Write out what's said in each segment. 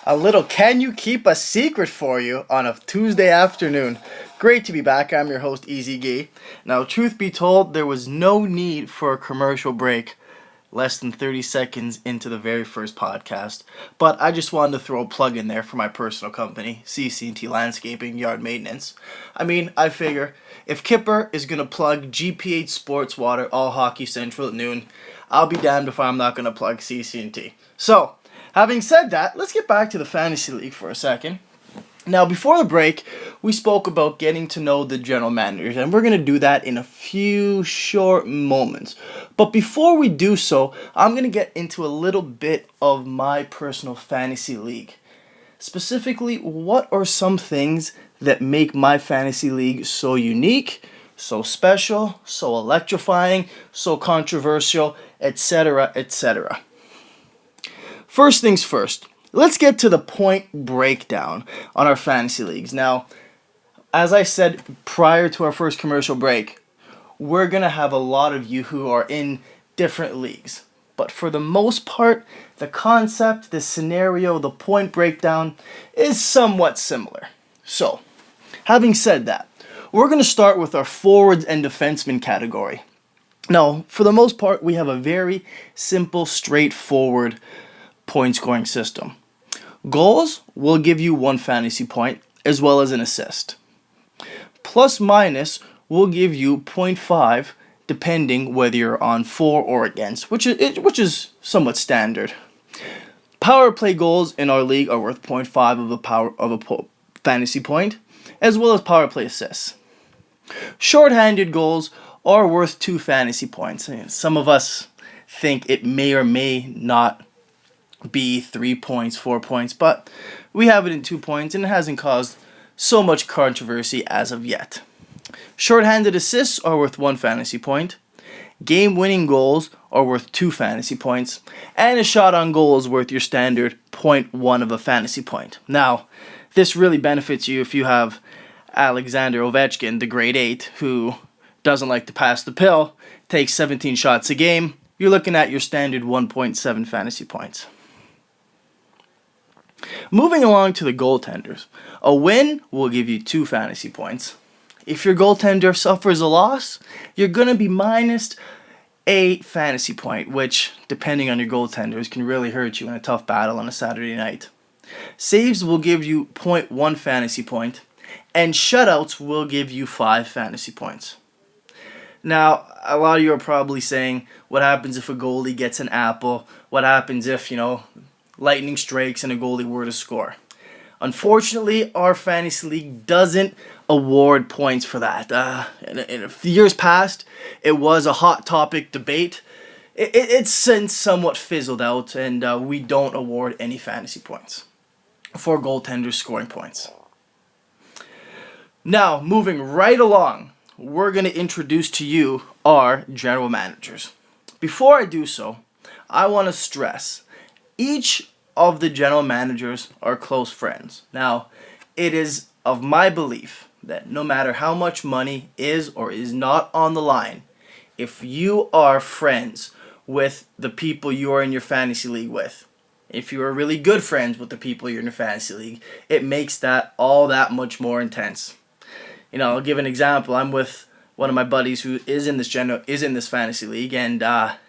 A little Can You Keep a Secret for you on a Tuesday afternoon. Great to be back. I'm your host, Easy Gee. Now, truth be told, there was no need for a commercial break less than 30 seconds into the very first podcast. But I just wanted to throw a plug in there for my personal company, CC&T Landscaping Yard Maintenance. I figure if Kipper is going to plug GP8 Sports Water All Hockey Central at noon, I'll be damned if I'm not going to plug CC&T. So, having said that, let's get back to the Fantasy League for a second. Now, before the break, we spoke about getting to know the general managers, and we're going to do that in a few short moments. But before we do so, I'm going to get into a little bit of my personal fantasy league. Specifically, what are some things that make my fantasy league so unique, so special, so electrifying, so controversial, etc., etc. First things first, let's get to the point breakdown on our fantasy leagues. Now, as I said prior to our first commercial break, we're going to have a lot of you who are in different leagues. But for the most part, the concept, the scenario, the point breakdown is somewhat similar. So, having said that, we're going to start with our forwards and defensemen category. Now, for the most part, we have a very simple, straightforward point scoring system. Goals will give you 1 fantasy point as well as an assist. Plus minus will give you 0.5 depending whether you're on for or against, which is somewhat standard. Power play goals in our league are worth 0.5 of a fantasy point, as well as power play assists. Shorthanded goals are worth 2 fantasy points. Some of us think it may or may not be 3 points, 4 points, but we have it in 2 points and it hasn't caused so much controversy as of yet. Shorthanded assists are worth 1 fantasy point. Game-winning goals are worth 2 fantasy points. And a shot on goal is worth your standard 0.1 of a fantasy point. Now, this really benefits you if you have Alexander Ovechkin, the grade 8, who doesn't like to pass the pill, takes 17 shots a game. You're looking at your standard 1.7 fantasy points. Moving along to the goaltenders. A win will give you 2 fantasy points. If your goaltender suffers a loss, you're going to be minus a fantasy point, which, depending on your goaltenders, can really hurt you in a tough battle on a Saturday night. Saves will give you 0.1 fantasy point, and shutouts will give you 5 fantasy points. Now, a lot of you are probably saying, what happens if a goalie gets an apple? What happens if, lightning strikes and a goalie were to score? Unfortunately, our fantasy league doesn't award points for that. In a few years past, it was a hot topic debate. It's since somewhat fizzled out, and we don't award any fantasy points for goaltenders scoring points. Now, moving right along, we're going to introduce to you our general managers. Before I do so, I want to stress each of the general managers are close friends. Now, it is of my belief that no matter how much money is or is not on the line, if you are friends with the people you are in your fantasy league with, if you are really good friends with the people you're in your fantasy league, it makes that all that much more intense. I'll give an example. I'm with one of my buddies who is in this fantasy league, and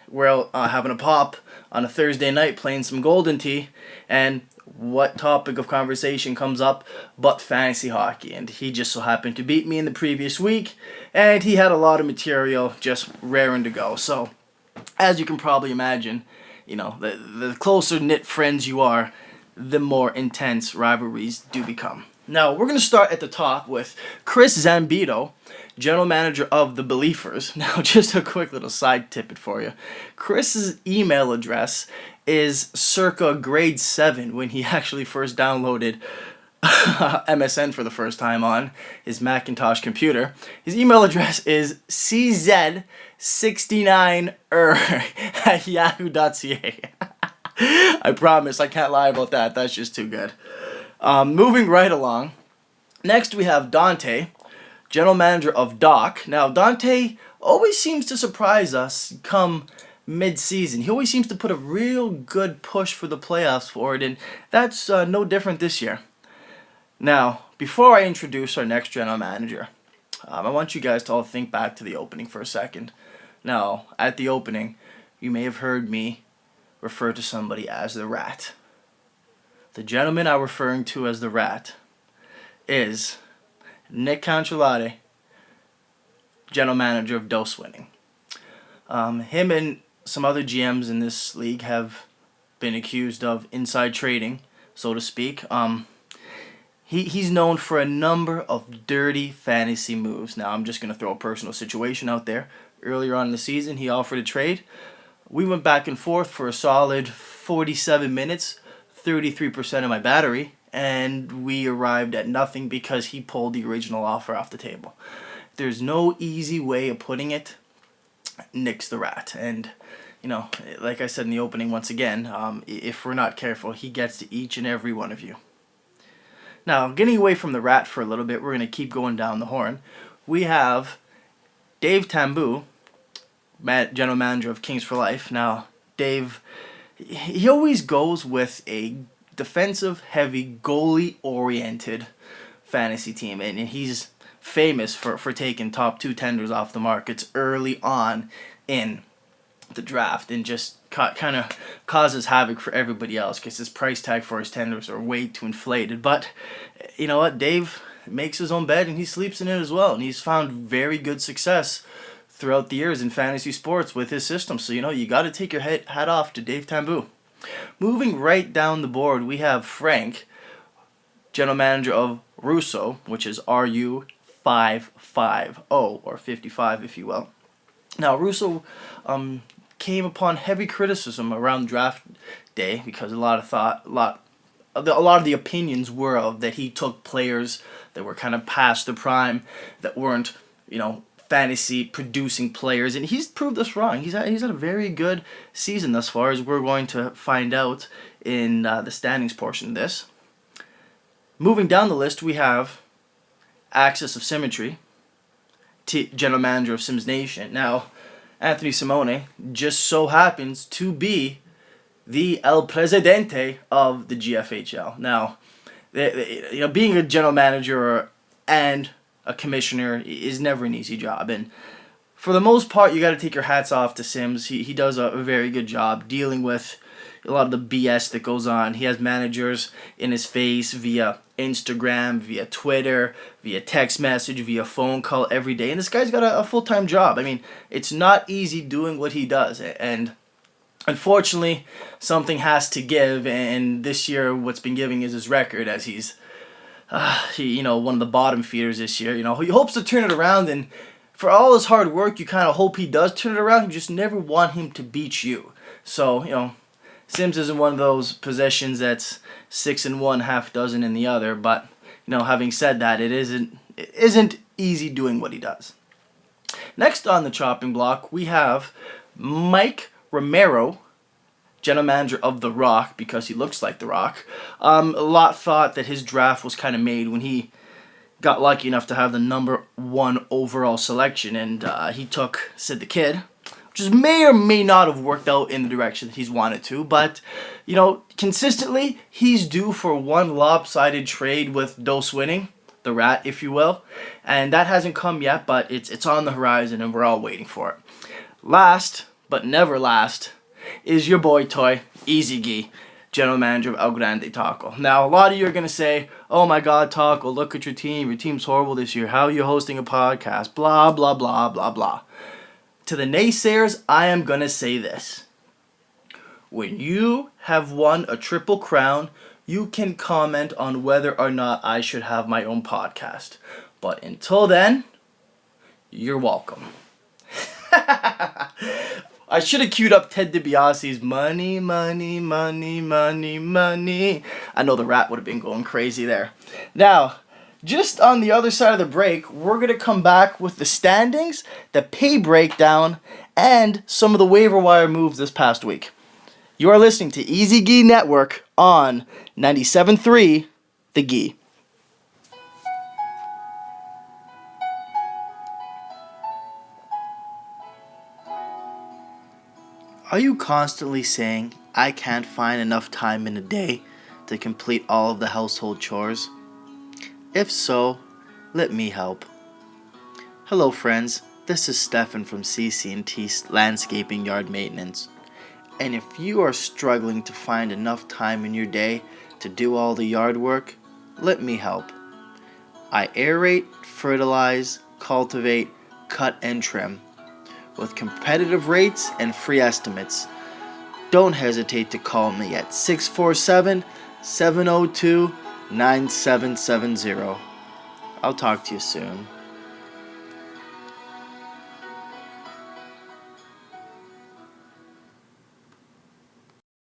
we're out having a pop on a Thursday night playing some Golden Tee, and what topic of conversation comes up but fantasy hockey? And he just so happened to beat me in the previous week, and he had a lot of material just raring to go. So, as you can probably imagine, the closer knit friends you are, the more intense rivalries do become. Now, we're going to start at the top with Chris Zambito, general manager of the Believers. Now, just a quick little side tidbit for you. Chris's email address is circa grade 7 when he actually first downloaded MSN for the first time on his Macintosh computer. His email address is cz69er at yahoo.ca. I promise, I can't lie about that. That's just too good. Moving right along. Next, we have Dante, general manager of Doc. Now, Dante always seems to surprise us come mid-season. He always seems to put a real good push for the playoffs forward, and that's no different this year. Now, before I introduce our next general manager, I want you guys to all think back to the opening for a second. Now, at the opening, you may have heard me refer to somebody as the Rat. The gentleman I'm referring to as the Rat is Nick Cancellati, general manager of Dos Winning. Him and some other GMs in this league have been accused of inside trading, so to speak. He's known for a number of dirty fantasy moves. Now, I'm just going to throw a personal situation out there. Earlier on in the season, he offered a trade. We went back and forth for a solid 47 minutes, 33% of my battery, and we arrived at nothing because he pulled the original offer off the table. There's no easy way of putting it. Nick's the Rat. And, like I said in the opening once again, if we're not careful, he gets to each and every one of you. Now, getting away from the Rat for a little bit, we're going to keep going down the horn. We have Dave Tambu, general manager of Kings for Life. Now, Dave, he always goes with a defensive-heavy, goalie-oriented fantasy team, and he's famous for taking top 2 tenders off the markets early on in the draft, and just kind of causes havoc for everybody else because his price tag for his tenders are way too inflated. But you know what? Dave makes his own bed and he sleeps in it as well, and he's found very good success throughout the years in fantasy sports with his system. So you got to take your hat off to Dave Tambu. Moving right down the board, we have Frank, general manager of Russo, which is RU550 or 55 if you will. Now, Russo came upon heavy criticism around draft day because a lot of the opinions were that he took players that were kind of past the prime, that weren't fantasy producing players, and he's proved us wrong. He's had a very good season thus far, as we're going to find out in the standings portion of this. Moving down the list, we have Axis of Symmetry, general manager of Sims Nation. Now, Anthony Simone just so happens to be the El Presidente of the GFHL. Now, being a general manager and a commissioner is never an easy job, and for the most part, you got to take your hats off to Sims. He does a very good job dealing with a lot of the BS that goes on. He has managers in his face via Instagram, via Twitter, via text message, via phone call every day. And this guy's got a full-time job. I mean, it's not easy doing what he does. And unfortunately, something has to give. And this year, what's been giving is his record, as he's one of the bottom feeders this year. He hopes to turn it around. And for all his hard work, you kind of hope he does turn it around. You just never want him to beat you. So, Sims isn't one of those possessions that's 6-1, half dozen in the other. But having said that, it isn't easy doing what he does. Next on the chopping block, we have Mike Romero, general manager of The Rock, because he looks like The Rock. A lot thought that his draft was kind of made when he got lucky enough to have the number 1 overall selection, and he took Sid the Kid, which may or may not have worked out in the direction that he's wanted to, but, consistently, he's due for one lopsided trade with Dos Winning, the Rat, if you will, and that hasn't come yet, but it's on the horizon, and we're all waiting for it. Last, but never last, is your boy Toy, Easy Gee, general manager of El Grande Taco. Now, a lot of you are going to say, oh my God, Taco, look at your team's horrible this year, how are you hosting a podcast, blah, blah, blah, blah, blah. To the naysayers, I am going to say this. When you have won a Triple Crown, you can comment on whether or not I should have my own podcast. But until then, you're welcome. I should have queued up Ted DiBiase's Money, Money, Money, Money, Money. I know the Rat would have been going crazy there. Now, just on the other side of the break, we're going to come back with the standings, the pay breakdown, and some of the waiver wire moves this past week. You are listening to Easy Gee Network on 97.3 The Gee. Are you constantly saying, I can't find enough time in a day to complete all of the household chores? If so, let me help. Hello friends, this is Stefan from CC&T Landscaping Yard Maintenance. And if you are struggling to find enough time in your day to do all the yard work, let me help. I aerate, fertilize, cultivate, cut, and trim with competitive rates and free estimates. Don't hesitate to call me at 647-702-9770. I'll talk to you soon.